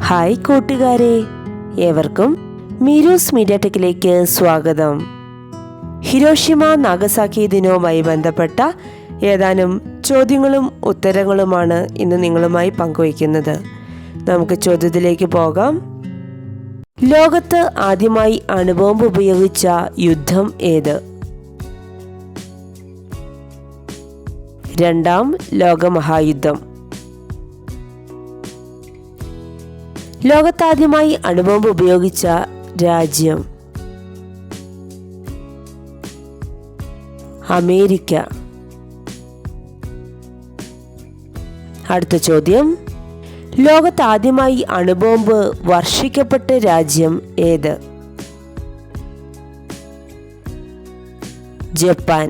Hi കൂട്ടുകാരെ, ഏവർക്കും മീരൂസ് media ടെക്കിലേക്ക് സ്വാഗതം. ഹിരോഷിമ നാഗസാക്കി ദിനവുമായി ബന്ധപ്പെട്ട ഏതാനും ചോദ്യങ്ങളും ഉത്തരങ്ങളുമാണ് ഇന്ന് നിങ്ങളുമായി പങ്കുവയ്ക്കുന്നത്. നമുക്ക് ചോദ്യത്തിലേക്ക് പോകാം. ലോകത്ത് ആദ്യമായി അണുബോംബ് ഉപയോഗിച്ച യുദ്ധം ഏത്? രണ്ടാം ലോകമഹായുദ്ധം. ലോകത്താദ്യമായി അണുബോംബ് ഉപയോഗിച്ച രാജ്യം? അമേരിക്ക. അടുത്ത ചോദ്യം, ലോകത്താദ്യമായി അണുബോംബ് വർഷിക്കപ്പെട്ട രാജ്യം ഏത്? ജപ്പാൻ.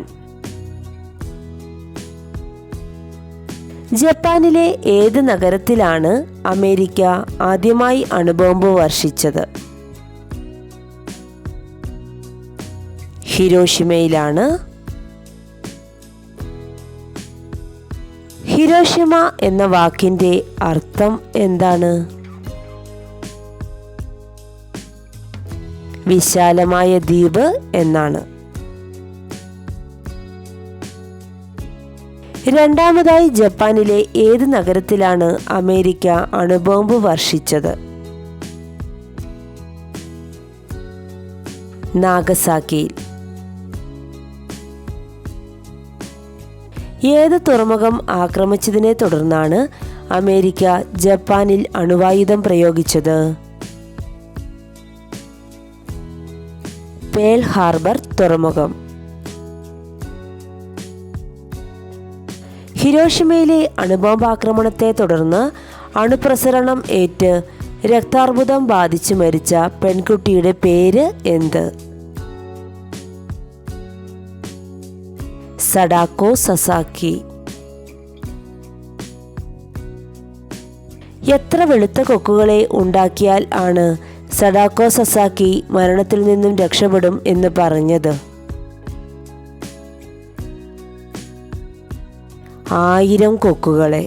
ജപ്പാനിലെ ഏത് നഗരത്തിലാണ് അമേരിക്ക ആദ്യമായി അണുബോംബ് വർഷിച്ചത്? ഹിരോഷിമയിലാണ്. ഹിരോഷിമ എന്ന വാക്കിന്റെ അർത്ഥം എന്താണ്? വിശാലമായ ദ്വീപ് എന്നാണ്. രണ്ടാമതായി ജപ്പാനിലെ ഏത് നഗരത്തിലാണ് അമേരിക്ക അണുബോംബ് വർഷിച്ചത്? നാഗസാക്കിയിൽ. ഏത് തുറമുഖം ആക്രമിച്ചതിനെ തുടർന്നാണ് അമേരിക്ക ജപ്പാനിൽ അണുവായുധം പ്രയോഗിച്ചത്? പേൾ ഹാർബർ തുറമുഖം. ഹിരോഷിമയിലെ അണുബോംബ് ആക്രമണത്തെ തുടർന്ന് അണുപ്രസരണം ഏറ്റ് രക്താർബുദം ബാധിച്ച് മരിച്ച പെൺകുട്ടിയുടെ പേര് എന്ത്? Sadako Sasaki. എത്ര വെളുത്ത കൊക്കുകളെ ഉണ്ടാക്കിയാൽ ആണ് സഡാക്കോ സസാക്കി മരണത്തിൽ നിന്നും രക്ഷപ്പെടും എന്ന് പറഞ്ഞത്? 1000 കൊക്കുകളെ.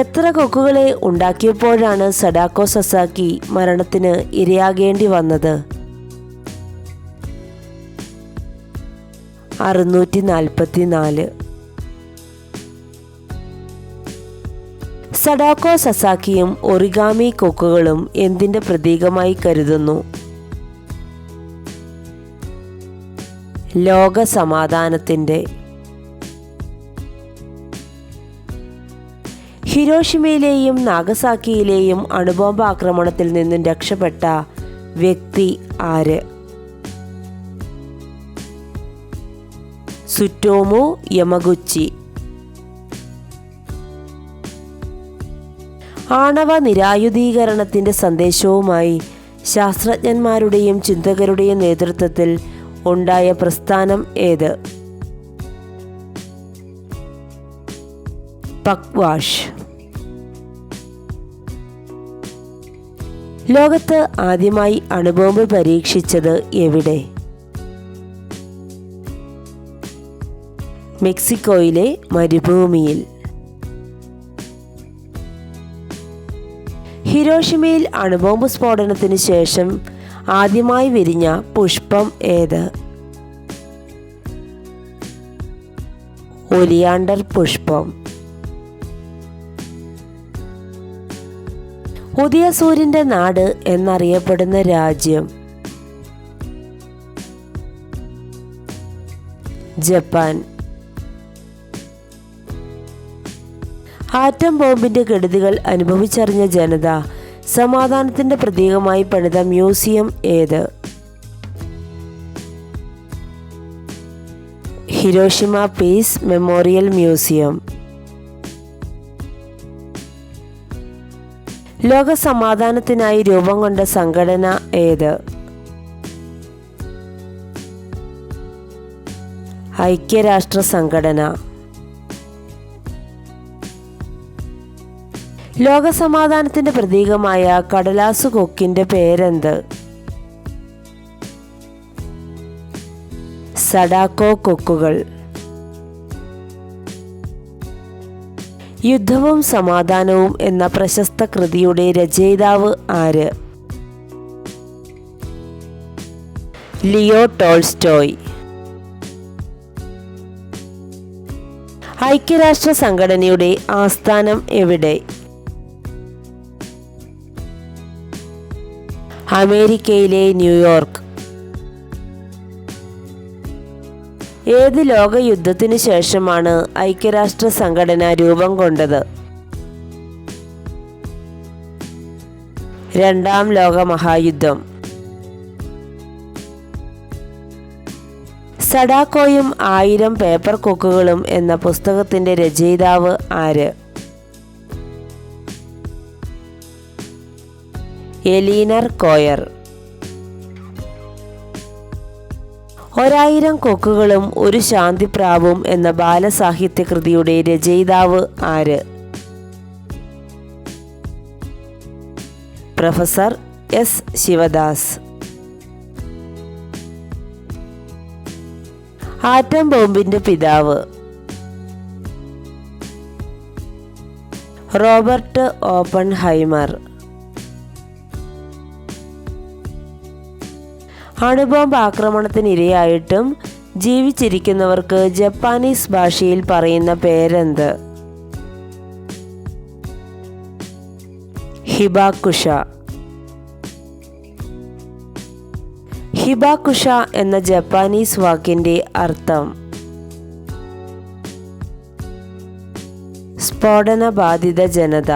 എത്ര കൊക്കുകളെ ഉണ്ടാക്കിയപ്പോഴാണ് സഡാക്കോ സസാക്കി മരണത്തിന് ഇരയാകേണ്ടി വന്നത്? 644. സഡാക്കോ സസാക്കിയും ഒറിഗാമി കൊക്കുകളും എന്തിന്റെ പ്രതീകമായി കരുതുന്നു? ലോക സമാധാനത്തിന്റെ. ഹിരോഷിമയിലെയും നാഗസാക്കിയിലെയും അണുബോംബ് ആക്രമണത്തിൽ നിന്നും രക്ഷപ്പെട്ട വ്യക്തി ആര്? സുറ്റോമോ യമഗുച്ചി. ആണവ നിരായുധീകരണത്തിന്റെ സന്ദേശവുമായി ശാസ്ത്രജ്ഞന്മാരുടെയും ചിന്തകരുടെയും നേതൃത്വത്തിൽ ഉണ്ടായ പ്രസ്ഥാനം ഏത്? പക്വാഷ്. ലോകത്ത് ആദ്യമായി അണുബോംബ് പരീക്ഷിച്ചത് എവിടെ? മെക്സിക്കോയിലെ മരുഭൂമിയിൽ. ഹിരോഷിമയിൽ അണുബോംബ് സ്ഫോടനത്തിന് ശേഷം ആദ്യമായി വിരിഞ്ഞ പുഷ്പം ഏത്? ഒലിയാണ്ടർ പുഷ്പം. ഉദയസൂര്യന്റെ നാട് എന്നറിയപ്പെടുന്ന രാജ്യം? ജപ്പാൻ. ആറ്റം ബോംബിന്റെ കെടുതികൾ അനുഭവിച്ചറിഞ്ഞ ജനത സമാധാനത്തിന്റെ പ്രതീകമായി പണിത മ്യൂസിയം ഏത്? Hiroshima peace memorial museum. ലോക സമാധാനത്തിനായി രൂപം കൊണ്ട സംഘടന ഏത്? ഐക്യരാഷ്ട്ര സംഘടന. ലോക സമാധാനത്തിന്റെ പ്രതീകമായ കടലാസു കൊക്കിന്റെ പേരെന്ത്? സഡാക്കോ കൊക്കുകൾ. യുദ്ധവും സമാധാനവും എന്ന പ്രശസ്ത കൃതിയുടെ രചയിതാവ് ആര്? Leo Tolstoy. ഐക്യരാഷ്ട്ര സംഘടനയുടെ ആസ്ഥാനം എവിടെ? അമേരിക്കയിലെ ന്യൂയോർക്ക്. ഏത് ലോകയുദ്ധത്തിനു ശേഷമാണ് ഐക്യരാഷ്ട്ര സംഘടന രൂപം കൊണ്ടത്? രണ്ടാം ലോകമഹായുദ്ധം. സഡാക്കോയും 1000 പേപ്പർ കൊക്കുകളും എന്ന പുസ്തകത്തിന്റെ രചയിതാവ് ആര്? Eleanor coir. 1000 കൊക്കുകളും ഒരു ശാന്തിപ്രാവും എന്ന ബാലസാഹിത്യ കൃതിയുടെ രചയിതാവ് ആര്? Professor S Sivadas. ആറ്റം ബോംബിന്റെ പിതാവ്? Robert Oppenheimer. അണുബോംബ് ആക്രമണത്തിനിരയായിട്ടും ജീവിച്ചിരിക്കുന്നവർക്ക് ജപ്പാനീസ് ഭാഷയിൽ പറയുന്ന പേരെന്ത്? ഹിബാക്കുഷ. ഹിബാക്കുഷ എന്ന ജപ്പാനീസ് വാക്കിന്റെ അർത്ഥം സ്ഫോടനബാധിത ജനത.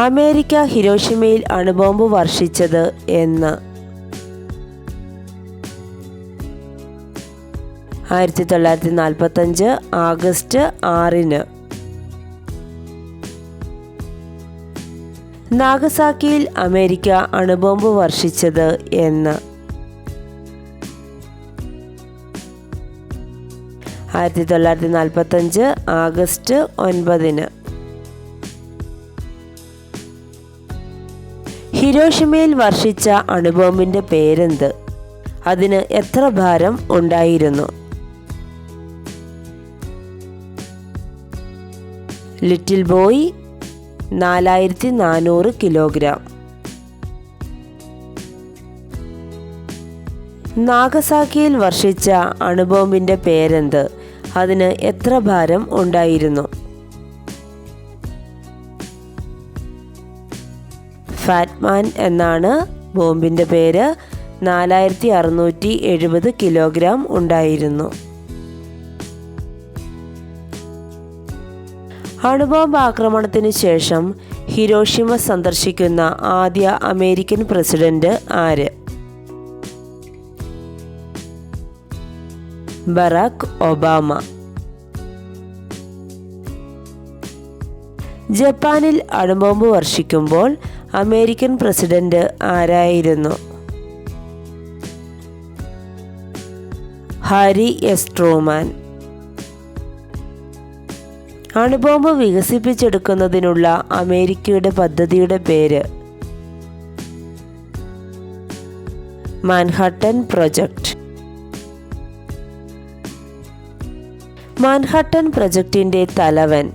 അമേരിക്ക ഹിരോഷിമയിൽ അണുബോംബ് വർഷിച്ചത് എന്ന്? 1945 ആഗസ്റ്റ് 6. നാഗസാക്കിയിൽ അമേരിക്ക അണുബോംബ് വർഷിച്ചത് എന്ന്? 1945 ആഗസ്റ്റ് 9. ഹിരോഷിമയിൽ വർഷിച്ച അണുബോംബിന്റെ പേരെന്ത്? അതിന് എത്ര ഭാരം ഉണ്ടായിരുന്നു? Little Boy 4400 kilogram. നാഗസാക്കിയിൽ വർഷിച്ച അണുബോംബിന്റെ പേരെന്ത്? അതിന് എത്ര ഭാരം ഉണ്ടായിരുന്നു? ഫാറ്റ്മാൻ എന്നാണ് ബോംബിന്റെ പേര്. 4670 കിലോഗ്രാം ഉണ്ടായിരുന്നു. അണുബോംബ് ആക്രമണത്തിന് ശേഷം ഹിരോഷിമ സന്ദർശിക്കുന്ന ആദ്യ അമേരിക്കൻ പ്രസിഡന്റ് ആര്? Barack Obama. ജപ്പാനിൽ അണുബോംബ് വർഷിക്കുമ്പോൾ അമേരിക്കൻ പ്രസിഡന്റ് ആരായിരുന്നു? Harry S Truman. അണുബോംബ് വികസിപ്പിച്ചെടുക്കുന്നതിനുള്ള അമേരിക്കയുടെ പദ്ധതിയുടെ പേര്? Manhattan project. മാൻഹട്ടൻ പ്രൊജക്ടിന്റെ തലവൻ?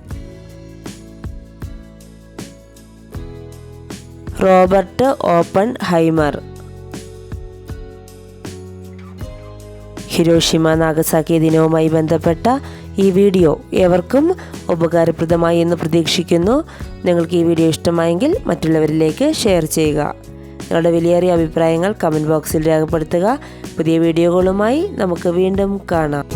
Robert Oppenheimer. ഹിരോഷിമ നാഗസാക്കി ദിനവുമായി ബന്ധപ്പെട്ട ഈ വീഡിയോ ഏവർക്കും ഉപകാരപ്രദമായി എന്ന് പ്രതീക്ഷിക്കുന്നു. നിങ്ങൾക്ക് ഈ വീഡിയോ ഇഷ്ടമായെങ്കിൽ മറ്റുള്ളവരിലേക്ക് ഷെയർ ചെയ്യുക. നിങ്ങളുടെ വിലയേറിയ അഭിപ്രായങ്ങൾ കമൻറ്റ് ബോക്സിൽ രേഖപ്പെടുത്തുക. പുതിയ വീഡിയോകളുമായി നമുക്ക് വീണ്ടും കാണാം.